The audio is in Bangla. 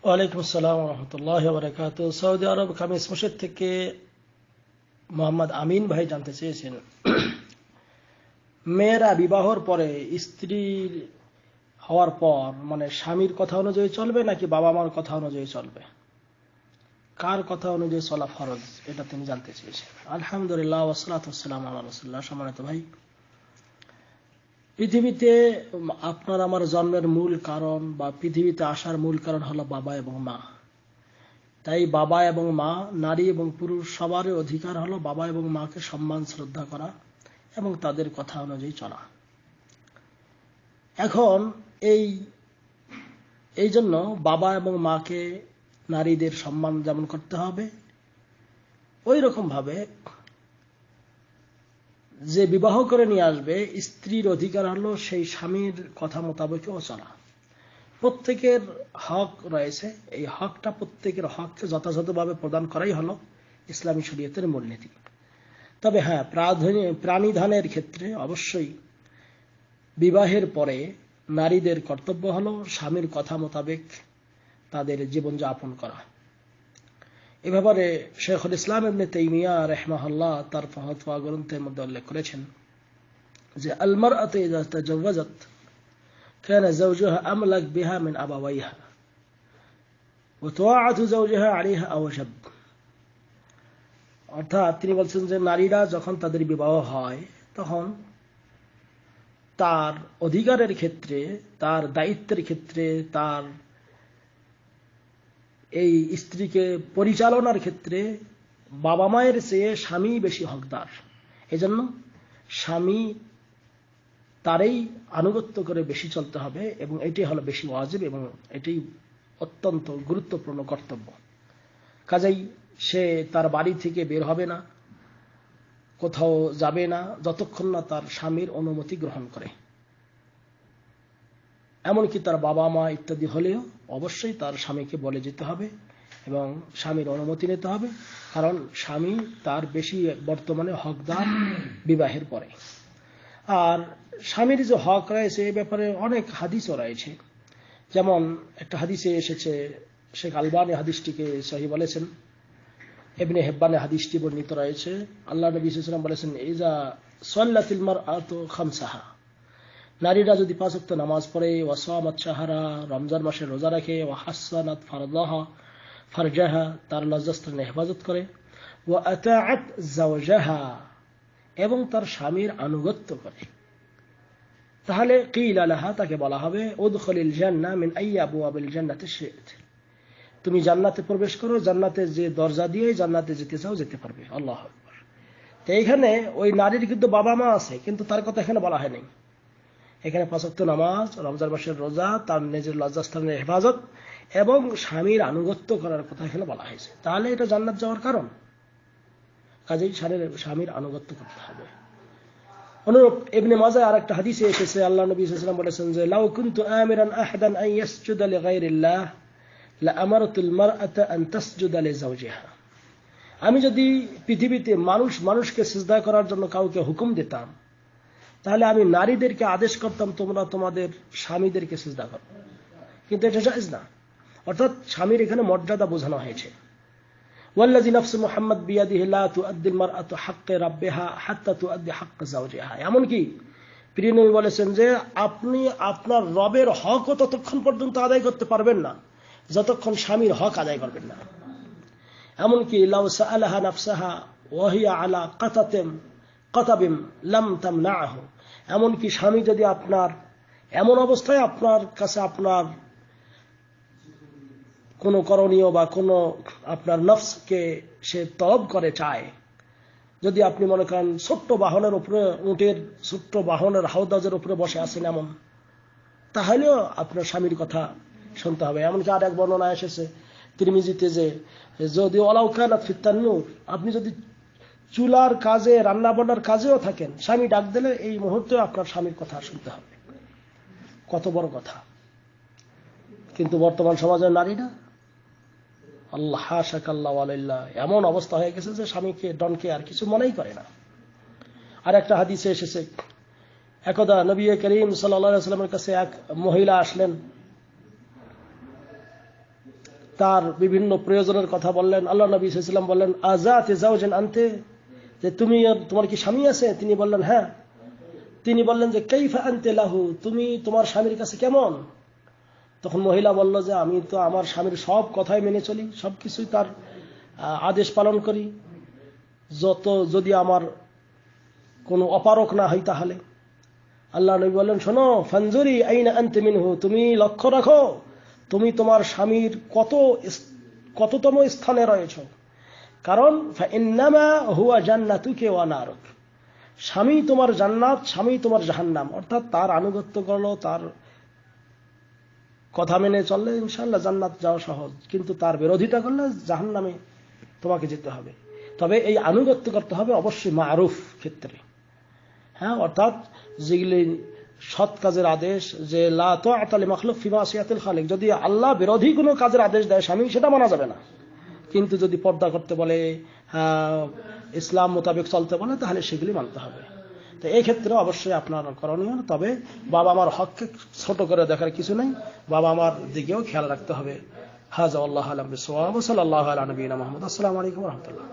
ওয়ালাইকুম আসসালাম ওয়া রাহমাতুল্লাহি ওয়া বারাকাতুহু। সৌদি আরব খামিস মসজিদ থেকে মোহাম্মদ আমিন ভাই জানতে চেয়েছেন, মেয়েরা বিবাহর পরে স্ত্রীর হওয়ার পর মানে স্বামীর কথা অনুযায়ী চলবে নাকি বাবা মার কথা অনুযায়ী চলবে, কার কথা অনুযায়ী চলা ফরজ, এটা তিনি জানতে চেয়েছেন। আলহামদুলিল্লাহ ওয়াসসালাতু ওয়াসসালামু আলা রাসূলিল্লাহ। সম্মানিত ভাই, পৃথিবীতে আপনার আমার জন্মের মূল কারণ বা পৃথিবীতে আসার মূল কারণ হলো বাবা এবং মা। তাই বাবা এবং মা, নারী এবং পুরুষ সবারই অধিকার হলো বাবা এবং মাকে সম্মান শ্রদ্ধা করা এবং তাদের কথা অনুযায়ী চলা। এখন এই জন্য বাবা এবং মাকে নারীদের সম্মান যেমন করতে হবে, ওই রকম ভাবে যে বিবাহ করে নিয়ে আসবে স্ত্রীর অধিকার হলো সেই স্বামীর কথা মোতাবেকও চলা। প্রত্যেকের হক রয়েছে, এই হকটা প্রত্যেকের হককে যথাযথভাবে প্রদান করাই হলো ইসলামী শরীয়তের মূলনীতি। তবে হ্যাঁ, প্রাণীধনের ক্ষেত্রে অবশ্যই বিবাহের পরে নারীদের কর্তব্য হলো স্বামীর কথা মোতাবেক তাদের জীবনযাপন করা। এ ব্যাপারে শেখুল ইসলাম ইবনে তাইমিয়া রাহিমাহুল্লাহ তার ফতোয়া গ্রন্থের মধ্যে উল্লেখ করেছেন যে আল মারআতু ইযা তাজাওয়াজাত كان زوجها أملك بها من أبويها وطاعة زوجها عليها أوجب। অর্থাৎ তিনি বলছেন যে নারীরা যখন তাদের বিবাহ হয় তখন তার অধিকারের ক্ষেত্রে, তার দায়িত্বের ক্ষেত্রে, তার এই স্ত্রীকে পরিচালনার ক্ষেত্রে বাবা মায়ের চেয়ে স্বামী বেশি হকদার। এজন্য স্বামী তারই আনুগত্য করে বেশি চলতে হবে এবং এটি হলো বেশি ওয়াজিব এবং এটি অত্যন্ত গুরুত্বপূর্ণ কর্তব্য। কাজেই সে তার বাড়ি থেকে বের হবে না, কোথাও যাবে না যতক্ষণ না তার স্বামীর অনুমতি গ্রহণ করে। এমনকি তার বাবা মা ইত্যাদি হলেও অবশ্যই তার স্বামীকে বলে যেতে হবে এবং স্বামীর অনুমতি নিতে হবে, কারণ স্বামী তার বেশি বর্তমানে হকদার বিবাহের পরে। আর স্বামীর যে হক রয়েছে এ ব্যাপারে অনেক হাদিসও রয়েছে। যেমন একটা হাদিসে এসেছে, শেখ আলবানী হাদিসটিকে সহিহ বলেছেন, ইবনে হিব্বানে হাদিসটি বর্ণিত রয়েছে। আল্লাহ নবী সাল্লাল্লাহু আলাইহি ওয়াসাল্লাম বলেছেন, ইজা সাল্লাতিল মারআতু খামসাহা, নারীরা যদি 5 ওয়াক্ত নামাজ পড়ে, ওয়া সামাত শাহরা, রমজান মাসে রোজা রাখে, ওয়া হাসানাত ফারজাহা, তার লজ্জাস্থানের হেফাজত করে, ওয়া আতাআত যাওজাহা, এবং তার স্বামীর আনুগত্য করে, তাহলে কিলা লাহা, তাকে বলা হবে উদখুলিল জান্নাহ মিন আইয়ি আবওয়াবিল জান্নাতি শি'ত, তুমি জান্নাতে প্রবেশ করো, জান্নাতে যে দরজা দিয়ে জান্নাতে যেতে চাও যেতে পারবে। আল্লাহু আকবার। তো এইখানে ওই নারীর কিন্তু বাবা মা আছে, কিন্তু তার কথা এখানে বলা হয়নি। এখানে 5 ওয়াক্ত নামাজ, রমজান মাসের রোজা, তার নিজের লজ্জাস্থানের হেফাজত এবং স্বামীর আনুগত্য করার কথা এখানে বলা হয়েছে। তাহলে এটা জান্নাত যাওয়ার কারণ। কাজেই স্বামীর আনুগত্য করতে হবে। অনুরূপ ইবনে মাজাহ আরেকটা হাদিসে এসেছে, আল্লাহ নবী সাল্লাল্লাহু আলাইহি ওয়াসাল্লাম বলেছেন যে লাউ কুনতু আমিরান আহাদান আন ইয়াসজুদা লিগাইরিল্লাহ লা আমারতুল মারআতা আন তাসজুদা লিজাওজিহা, আমি যদি পৃথিবীতে মানুষকে সিজদা করার জন্য কাউকে হুকুম দিতাম, তাহলে আমি নারীদেরকে আদেশ করতাম তোমরা তোমাদের স্বামীদেরকে সিজদা করো। কিন্তু এটা জায়েজ না। অর্থাৎ স্বামীর এখানে মর্যাদা বোঝানো হয়েছে। ওয়াল্লাযী নাফসু মুহাম্মাদ বিয়াদিহি লা তুআদ্দিল মারআতু হাক্কা রাব্বিহা হাত্তা তুআদ্দি হাক্কা যাওজিহা, এমনকি প্রিয় নবী বলেছেন যে আপনি আপনার রবের হকও ততক্ষণ পর্যন্ত আদায় করতে পারবেন না যতক্ষণ স্বামীর হক আদায় করবেন না। এমনকি লাউ সাআলাহা নাফসাহা ওয়া হিয়া আলা কাতাবিম লাম তামনাহু, এমনকি স্বামী যদি আপনার এমন অবস্থায় আপনার কাছে আপনার কোন করণীয় বা কোন আপনার নফসকে সে তলব করে চায়, যদি আপনি মনে করেন ছোট্ট বাহনের উপরে, উটের ছোট্ট বাহনের হাওদাজের উপরে বসে আছেন এমন, তাহলেও আপনার স্বামীর কথা শুনতে হবে। এমনকি আর এক বর্ণনা এসেছে তিরমিজিতে যে যদি ওয়ালাউ কানাত ফিত তান্নুর, আপনি যদি চুলার কাজে রান্না বান্নার কাজেও থাকেন, স্বামী ডাক দিলে এই মুহূর্তে আপনার স্বামীর কথা শুনতে হবে। কত বড় কথা। কিন্তু বর্তমান সমাজের নারীরা আল্লাহ হাশাকাল্লাহ ওয়ালিল্লাহ এমন অবস্থা হয়ে গেছে যে স্বামীকে ডনকে আর কিছু মনেই করে না। আর একটা হাদিসে এসেছে, একদা নবী করিম সাল্লাল্লাহু আলাইহি ওয়াসাল্লামের কাছে এক মহিলা আসলেন, তার বিভিন্ন প্রয়োজনের কথা বললেন। আল্লাহ নবী সাল্লাল্লাহু আলাইহি ওয়াসাল্লাম বললেন, আযাতে যাওজান আনতে, যে তুমি, তোমার কি স্বামী আছে? তিনি বললেন হ্যাঁ। তিনি বললেন যে কাইফা আনতে লাহু, তুমি তোমার স্বামীর কাছে কেমন? তখন মহিলা বলল যে আমি তো আমার স্বামীর সব কথাই মেনে চলি, সবকিছুই তার আদেশ পালন করি, যদি আমার কোনো অপারক না হয় তাহলে। আল্লাহ নবী বললেন, শোনো, ফানজুরি আইনা আনতে মিনহু, তুমি লক্ষ্য রাখো তুমি তোমার স্বামীর কততম স্থানে রয়েছো। কারণ ফাইন্নামা হুয়া জান্নাতুকা ওয়া নারুক, স্বামী তোমার জান্নাত, স্বামী তোমার জাহান্নাম। অর্থাৎ তার আনুগত্য করলো, তার কথা মেনে চললে ইনশাআল্লাহ জান্নাত যাওয়া সহজ, কিন্তু তার বিরোধিতা করলে জাহান্নামে তোমাকে যেতে হবে। তবে এই আনুগত্য করতে হবে অবশ্যই মারুফ ক্ষেত্রে, হ্যাঁ, অর্থাৎ যেগুলি সৎ কাজের আদেশ, যে লা তাআতা লিমাখলুক ফি মাসিয়াতিল খালিক, যদি আল্লাহ বিরোধী কোনো কাজের আদেশ দেয় স্বামী, সেটা মানা যাবে না। কিন্তু যদি পর্দা করতে বলে, ইসলাম মোতাবেক চলতে বলে, তাহলে সেগুলি মানতে হবে। তো এই ক্ষেত্রে অবশ্যই আপনার করণীয়। তবে বাবা আমার হককে ছোট করে দেখার কিছু নেই, বাবা আমার দিকেও খেয়াল রাখতে হবে। হাযা আল্লাহু আ'লাম বিস-সাওয়াব, সাল্লাল্লাহু আলা নবিয়িনা মুহাম্মদ। আসসালামু আলাইকুম ওয়া রাহমাতুল্লাহ।